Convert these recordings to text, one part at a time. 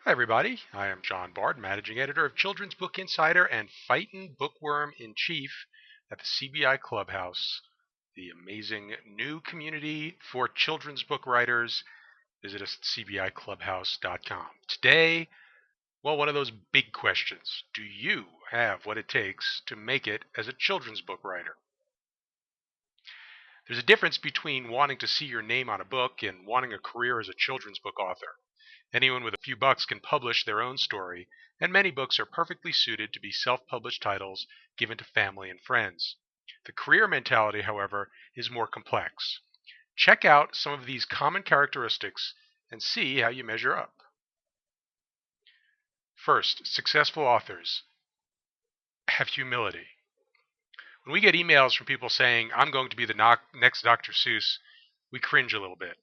Hi, everybody. I am John Bard, managing editor of Children's Book Insider and Fightin' Bookworm in Chief at the CBI Clubhouse, the amazing new community for children's book writers. Visit us at cbiclubhouse.com. Today, one of those big questions. Do you have what it takes to make it as a children's book writer? There's a difference between wanting to see your name on a book and wanting a career as a children's book author. Anyone with a few bucks can publish their own story, and many books are perfectly suited to be self-published titles given to family and friends. The career mentality, however, is more complex. Check out some of these common characteristics and see how you measure up. First, successful authors have humility. When we get emails from people saying, "I'm going to be the next Dr. Seuss," we cringe a little bit.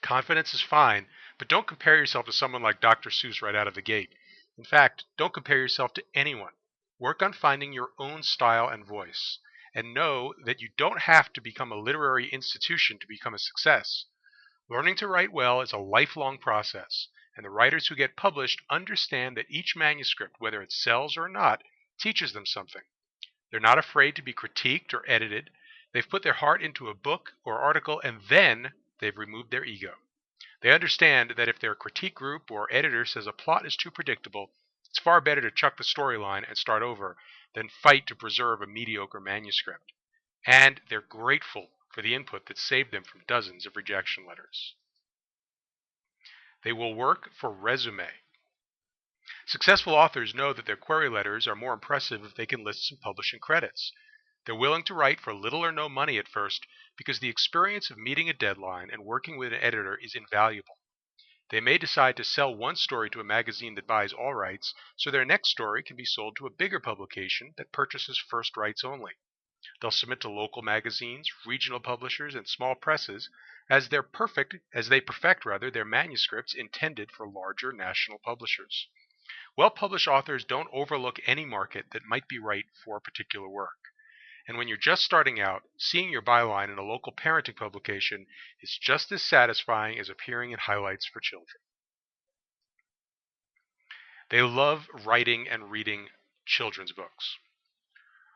Confidence is fine, but don't compare yourself to someone like Dr. Seuss right out of the gate. In fact, don't compare yourself to anyone. Work on finding your own style and voice, and know that you don't have to become a literary institution to become a success. Learning to write well is a lifelong process, and the writers who get published understand that each manuscript, whether it sells or not, teaches them something. They're not afraid to be critiqued or edited. They've put their heart into a book or article, and then they've removed their ego. They understand that if their critique group or editor says a plot is too predictable, it's far better to chuck the storyline and start over than fight to preserve a mediocre manuscript. And they're grateful for the input that saved them from dozens of rejection letters. They will work for resume. Successful authors know that their query letters are more impressive if they can list some publishing credits. They're willing to write for little or no money at first because the experience of meeting a deadline and working with an editor is invaluable. They may decide to sell one story to a magazine that buys all rights, so their next story can be sold to a bigger publication that purchases first rights only. They'll submit to local magazines, regional publishers, and small presses as they perfect their manuscripts intended for larger national publishers. Well-published authors don't overlook any market that might be right for a particular work. And when you're just starting out, seeing your byline in a local parenting publication is just as satisfying as appearing in highlights for children. They love writing and reading children's books.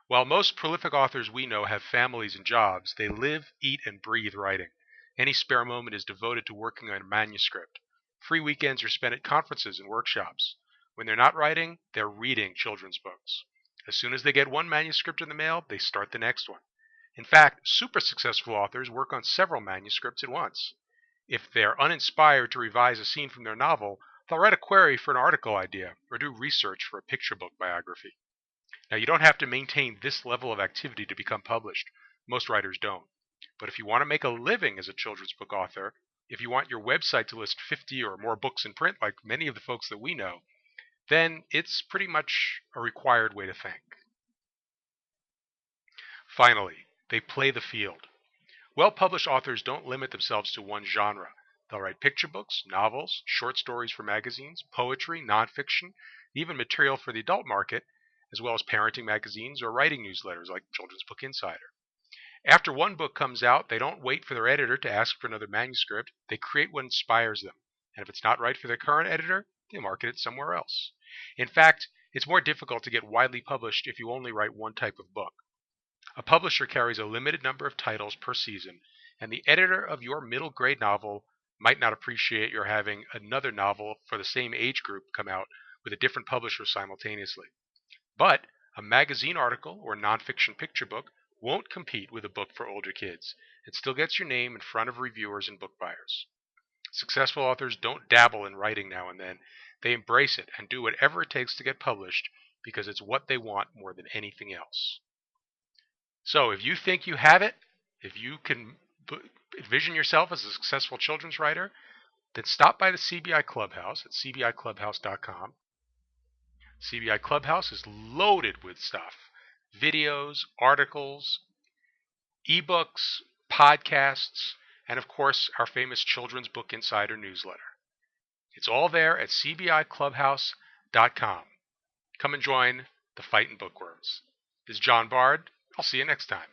While most prolific authors we know have families and jobs, they live, eat, and breathe writing. Any spare moment is devoted to working on a manuscript. Free weekends are spent at conferences and workshops. When they're not writing, they're reading children's books. As soon as they get one manuscript in the mail, they start the next one. In fact, super successful authors work on several manuscripts at once. If they're uninspired to revise a scene from their novel, they'll write a query for an article idea or do research for a picture book biography. Now, you don't have to maintain this level of activity to become published. Most writers don't. But if you want to make a living as a children's book author, if you want your website to list 50 or more books in print like many of the folks that we know, then it's pretty much a required way to think. Finally, they play the field. Well-published authors don't limit themselves to one genre. They'll write picture books, novels, short stories for magazines, poetry, nonfiction, even material for the adult market, as well as parenting magazines or writing newsletters like Children's Book Insider. After one book comes out, they don't wait for their editor to ask for another manuscript. They create what inspires them. And if it's not right for their current editor, they market it somewhere else. In fact, it's more difficult to get widely published if you only write one type of book. A publisher carries a limited number of titles per season, and the editor of your middle grade novel might not appreciate your having another novel for the same age group come out with a different publisher simultaneously. But a magazine article or nonfiction picture book won't compete with a book for older kids. It still gets your name in front of reviewers and book buyers. Successful authors don't dabble in writing now and then. They embrace it and do whatever it takes to get published because it's what they want more than anything else. So if you think you have it, if you can envision yourself as a successful children's writer, then stop by the CBI Clubhouse at cbiclubhouse.com. CBI Clubhouse is loaded with stuff. Videos, articles, ebooks, podcasts, and of course our famous Children's Book Insider newsletter. It's all there at cbiclubhouse.com. Come and join the Fightin' Bookworms. This is John Bard. I'll see you next time.